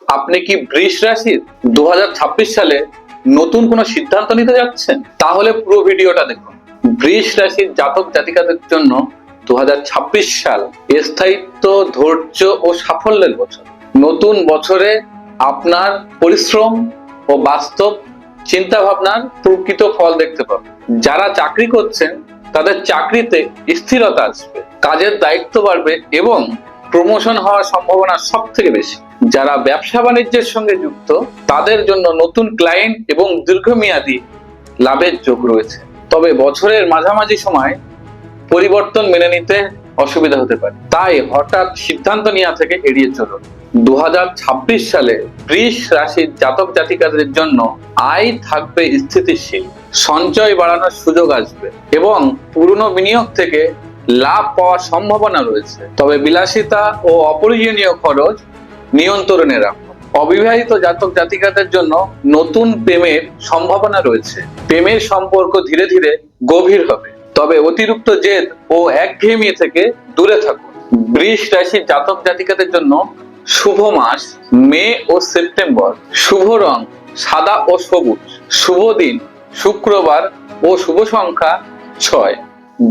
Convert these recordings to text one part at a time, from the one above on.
আপনি কি বৃষ রাশির 2026 সালে নতুন কোনো সিদ্ধান্ত নিতে যাচ্ছেন? তাহলে পুরো ভিডিওটা দেখুন। বৃষ রাশির জাতক জাতিকাদের জন্য 2026 সাল স্থায়িত্ব, ধৈর্য ও সাফল্যের বছর। নতুন বছরে আপনার পরিশ্রম ও বাস্তব চিন্তা ভাবনার প্রকৃত ফল দেখতে পাবেন। যারা চাকরি করছেন তাদের চাকরিতে স্থিরতা আসবে, কাজের দায়িত্ব বাড়বে এবং প্রমোশন হওয়ার সম্ভাবনা সব থেকে বেশি। যারা ব্যবসা বাণিজ্যের সঙ্গে যুক্ত তাদের জন্য নতুন ক্লায়েন্ট এবং দীর্ঘমেয়াদী লাভের যোগ রয়েছে। তবে বছরের মাঝামাঝি সময় পরিবর্তন মেনে নিতে অসুবিধা হতে পারে, তাই হঠাৎ সিদ্ধান্ত নেওয়া থেকে এড়িয়ে চলুন। 2026 সালে বৃষ রাশির জাতক জাতিকাদের জন্য আয় থাকবে স্থিতিশীল, সঞ্চয় বাড়ানোর সুযোগ আসবে এবং পুরনো বিনিয়োগ থেকে লাভ পাওয়ার সম্ভাবনা রয়েছে। তবে বিলাসিতা ও অপ্রয়োজনীয় খরচ নিয়ন্ত্রণে রাখুন। অবিবাহিত জাতক জাতিকাদের জন্য নতুন প্রেমের সম্ভাবনা রয়েছে। প্রেমের সম্পর্ক ধীরে ধীরে গভীর হবে, তবে অতিরিক্ত জেদ ও একঘেয়েমি থেকে দূরে থাকুন। বৃষ রাশির জাতক জাতিকাদের জন্য শুভ মাস মে ও সেপ্টেম্বর। শুভ রং সাদা ও সবুজ। শুভ দিন শুক্রবার ও শুভ সংখ্যা 6।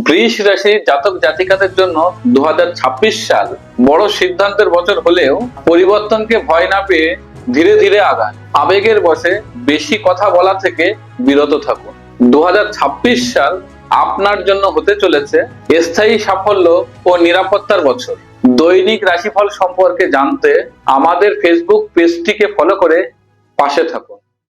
বৃষ রাশির জাতক জাতিকাদের জন্য 2026 সাল বড় সিদ্ধান্তের বছর হলেও পরিবর্তনকে ভয় না পেয়ে ধীরে ধীরে আগান। আবেগের বশে বেশি কথা বলা থেকে বিরত থাকুন। 2026 সাল আপনার জন্য হতে চলেছে স্থায়ী সাফল্য ও নিরাপত্তার বছর। দৈনিক রাশিফল সম্পর্কে জানতে আমাদের ফেসবুক পেজটিকে ফলো করে পাশে থাকুন।